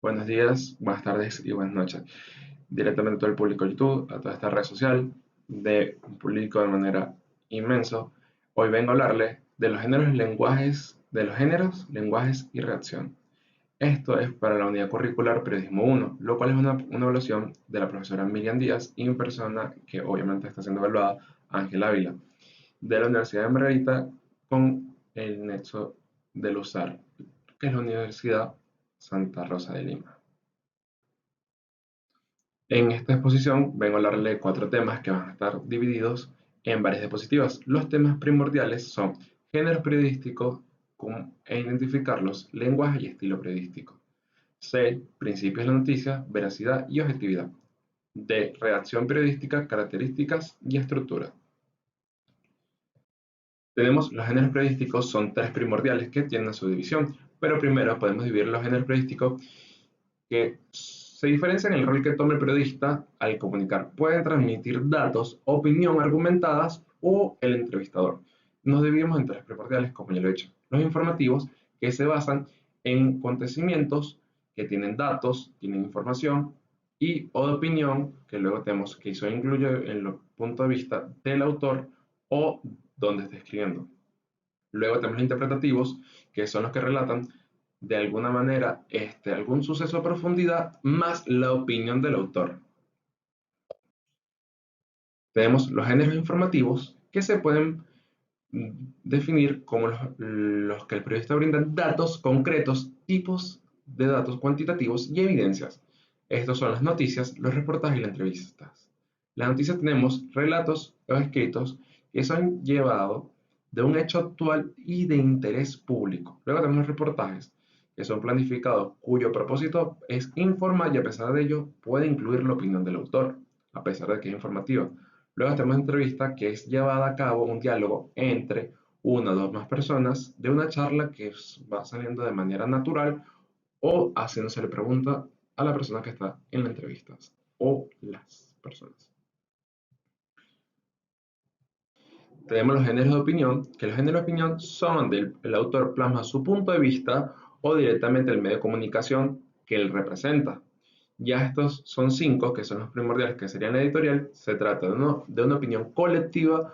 Buenos días, buenas tardes y buenas noches. Directamente a todo el público de YouTube, a toda esta red social, de un público de manera inmenso. Hoy vengo a hablarles de los géneros, lenguajes, de los géneros, lenguajes y reacción. Esto es para la unidad curricular Periodismo 1, lo cual es una evaluación de la profesora Miriam Díaz y mi persona, que obviamente está siendo evaluada, Ángel Ávila, de la Universidad de Margarita con el nexo del USAR, que es la Universidad Santa Rosa de Lima. En esta exposición vengo a hablarle de cuatro temas que van a estar divididos en varias diapositivas. Los temas primordiales son géneros periodísticos e identificarlos, lenguaje y estilo periodístico. C, principios de la noticia, veracidad y objetividad. D, redacción periodística, características y estructura. Tenemos los géneros periodísticos, son tres primordiales que tienen su división, pero primero podemos dividir los géneros periodísticos que se diferencian en el rol que toma el periodista al comunicar. Pueden transmitir datos, opinión argumentadas o el entrevistador. Nos dividimos en tres primordiales, como ya lo he dicho. Los informativos, que se basan en acontecimientos que tienen datos, tienen información, y o de opinión, que luego tenemos que eso incluye en los puntos de vista del autor o donde está escribiendo. Luego tenemos los interpretativos, que son los que relatan de alguna manera algún suceso a profundidad más la opinión del autor. Tenemos los géneros informativos, que se pueden definir como los que el periodista brinda datos concretos, tipos de datos cuantitativos y evidencias. Estos son las noticias, los reportajes y las entrevistas. Las noticias tenemos relatos o escritos que son llevados de un hecho actual y de interés público. Luego tenemos los reportajes, que son planificados, cuyo propósito es informar y a pesar de ello puede incluir la opinión del autor, a pesar de que es informativa. Luego tenemos entrevista, que es llevada a cabo un diálogo entre una o dos más personas de una charla que va saliendo de manera natural o haciéndose pregunta a la persona que está en la entrevista o las personas. Tenemos los géneros de opinión, que los géneros de opinión son donde el autor plasma su punto de vista o directamente el medio de comunicación que él representa. Ya estos son cinco, que son los primordiales, que serían la editorial. Se trata de una opinión colectiva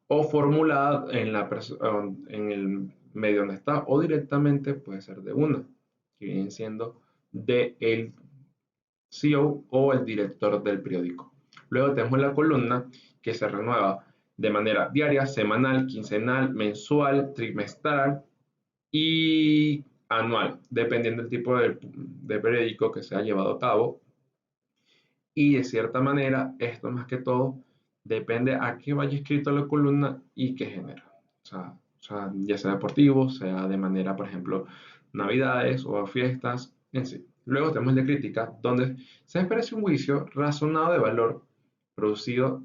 o formulada en el medio donde está, o directamente puede ser de una, que viene siendo de el CEO o el director del periódico. Luego tenemos la columna, que se renueva de manera diaria, semanal, quincenal, mensual, trimestral y anual, dependiendo del tipo de periódico que se ha llevado a cabo. Y de cierta manera, esto más que todo depende a qué vaya escrito la columna y qué género. Ya sea deportivo, sea de manera, por ejemplo, navidades o fiestas, en sí. Luego tenemos el de crítica, donde se expresa un juicio razonado de valor producido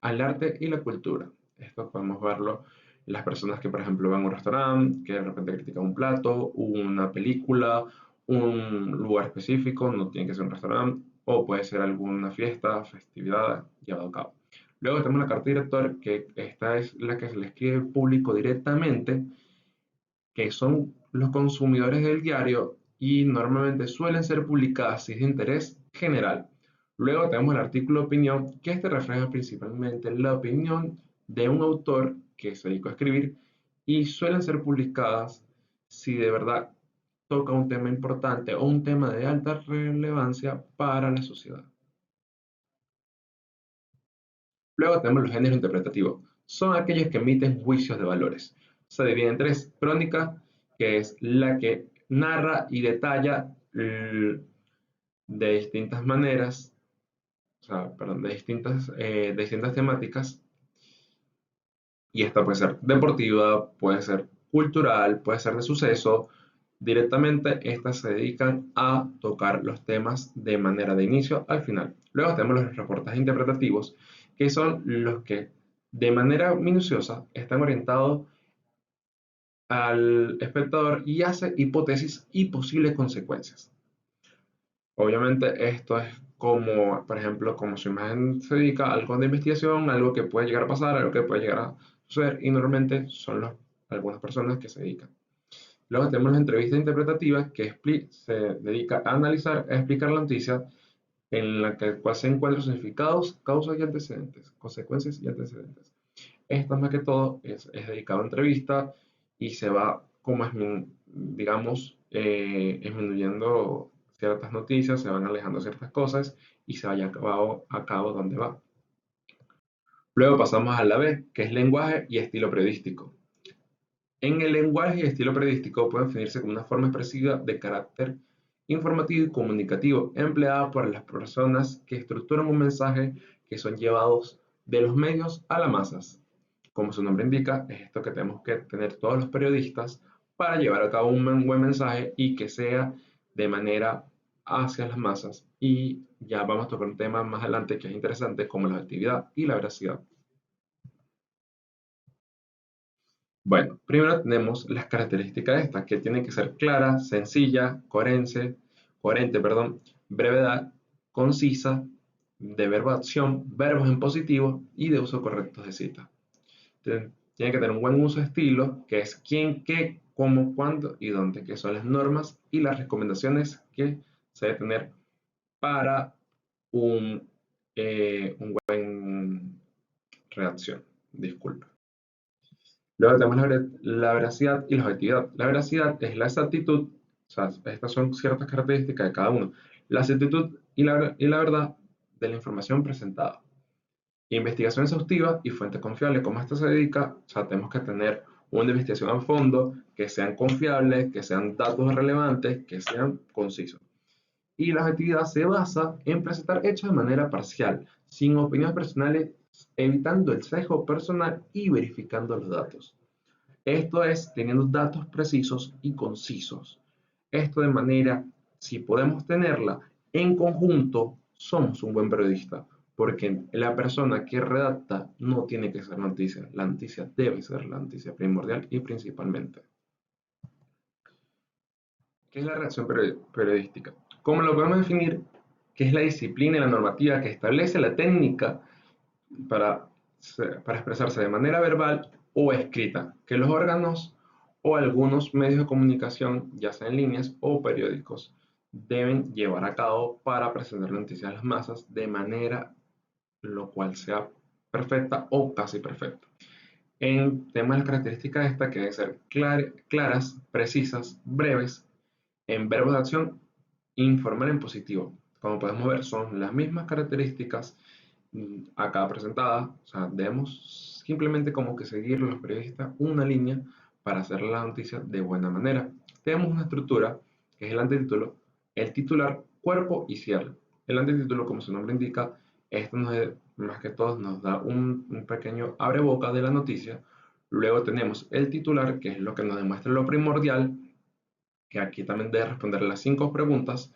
al arte y la cultura. Esto podemos verlo en las personas que, por ejemplo, van a un restaurante, que de repente critican un plato, una película, un lugar específico, no tiene que ser un restaurante, o puede ser alguna fiesta, festividad llevado a cabo. Luego tenemos la carta director, que esta es la que se le escribe al público directamente, que son los consumidores del diario y normalmente suelen ser publicadas si es de interés general. Luego tenemos el artículo de opinión, que este refleja principalmente la opinión de un autor que se dedicó a escribir y suelen ser publicadas si de verdad toca un tema importante o un tema de alta relevancia para la sociedad. Luego tenemos los géneros interpretativos. Son aquellos que emiten juicios de valores. Se divide en tres: crónica, que es la que narra y detalla de distintas maneras, perdón, de distintas temáticas, y esta puede ser deportiva, puede ser cultural, puede ser de suceso. Directamente, estas se dedican a tocar los temas de manera de inicio al final. Luego tenemos los reportajes interpretativos, que son los que de manera minuciosa están orientados al espectador y hace hipótesis y posibles consecuencias. Obviamente esto es como, por ejemplo, como su imagen se dedica a algo de investigación, algo que puede llegar a pasar, algo que puede llegar a suceder, y normalmente son algunas personas que se dedican. Luego tenemos la entrevista interpretativa, que se dedica a analizar, a explicar la noticia en la cual se encuentran significados, causas y antecedentes, consecuencias y antecedentes. Esto más que todo es dedicado a entrevista y se va, como digamos, disminuyendo ciertas noticias, se van alejando ciertas cosas y se vaya a cabo donde va. Luego pasamos a la B, que es lenguaje y estilo periodístico. En el lenguaje y estilo periodístico puede definirse como una forma expresiva de carácter informativo y comunicativo empleada por las personas que estructuran un mensaje que son llevados de los medios a las masas. Como su nombre indica, es esto que tenemos que tener todos los periodistas para llevar a cabo un buen mensaje y que sea de manera hacia las masas. Y ya vamos a tocar un tema más adelante que es interesante como la objetividad y la veracidad. Bueno, primero tenemos las características de estas, que tienen que ser clara, sencilla, coherente, perdón, brevedad, concisa, de verbo de acción, verbos en positivo y de uso correcto de cita. Tiene que tener un buen uso de estilo, que es quién, qué, cómo, cuándo y dónde, que son las normas y las recomendaciones que se debe tener para un, buen redacción. Disculpa. Luego tenemos la veracidad y la objetividad. La veracidad es la exactitud, o sea, estas son ciertas características de cada uno. La exactitud y la verdad de la información presentada. Investigación exhaustiva y fuente confiable. ¿Cómo esto se dedica? O sea, tenemos que tener una investigación a fondo, que sean confiables, que sean datos relevantes, que sean concisos. Y la objetividad se basa en presentar hechos de manera parcial, sin opiniones personales, evitando el sesgo personal y verificando los datos. Esto es teniendo datos precisos y concisos. Esto de manera, si podemos tenerla en conjunto, somos un buen periodista, porque la persona que redacta no tiene que ser noticia, la noticia debe ser la noticia primordial y principalmente. ¿Qué es la redacción periodística? ¿Cómo lo podemos definir? ¿Qué es la disciplina y la normativa que establece la técnica para, para expresarse de manera verbal o escrita, que los órganos o algunos medios de comunicación, ya sea en líneas o periódicos, deben llevar a cabo para presentar noticias a las masas de manera lo cual sea perfecta o casi perfecta? En temas de características esta que deben ser claras, precisas, breves, en verbos de acción, informar en positivo. Como podemos ver, son las mismas características acá presentadas. O sea, debemos simplemente como que seguir los periodistas una línea para hacer la noticia de buena manera. Tenemos una estructura que es el antetítulo, el titular, cuerpo y cierre. El antetítulo, como su nombre indica, esto más que todo nos da un pequeño abreboca de la noticia. Luego tenemos el titular, que es lo que nos demuestra lo primordial, que aquí también debe responder las 5 preguntas,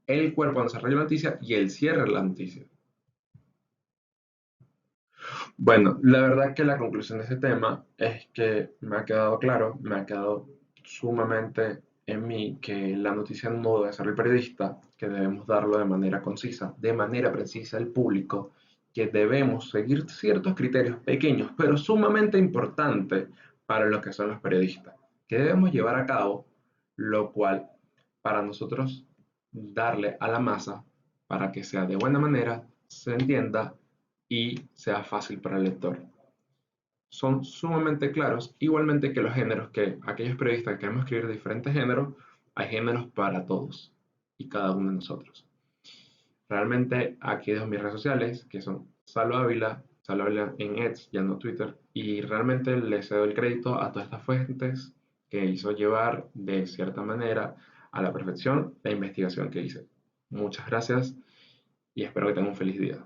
el cuerpo donde se desarrolla la noticia y el cierre de la noticia. Bueno, la verdad que la conclusión de este tema es que me ha quedado claro, me ha quedado sumamente en mí que la noticia no debe ser el periodista, que debemos darlo de manera concisa, de manera precisa al público, que debemos seguir ciertos criterios pequeños, pero sumamente importantes para lo que son los periodistas, que debemos llevar a cabo, lo cual para nosotros darle a la masa para que sea de buena manera, se entienda y sea fácil para el lector. Son sumamente claros, igualmente que los géneros, que aquellos periodistas que queremos escribir de diferentes géneros, hay géneros para todos y cada uno de nosotros. Realmente aquí dejo mis redes sociales, que son Salo Ávila en X, ya no Twitter, y realmente le cedo el crédito a todas estas fuentes que hizo llevar de cierta manera a la perfección la investigación que hice. Muchas gracias y espero que tengan un feliz día.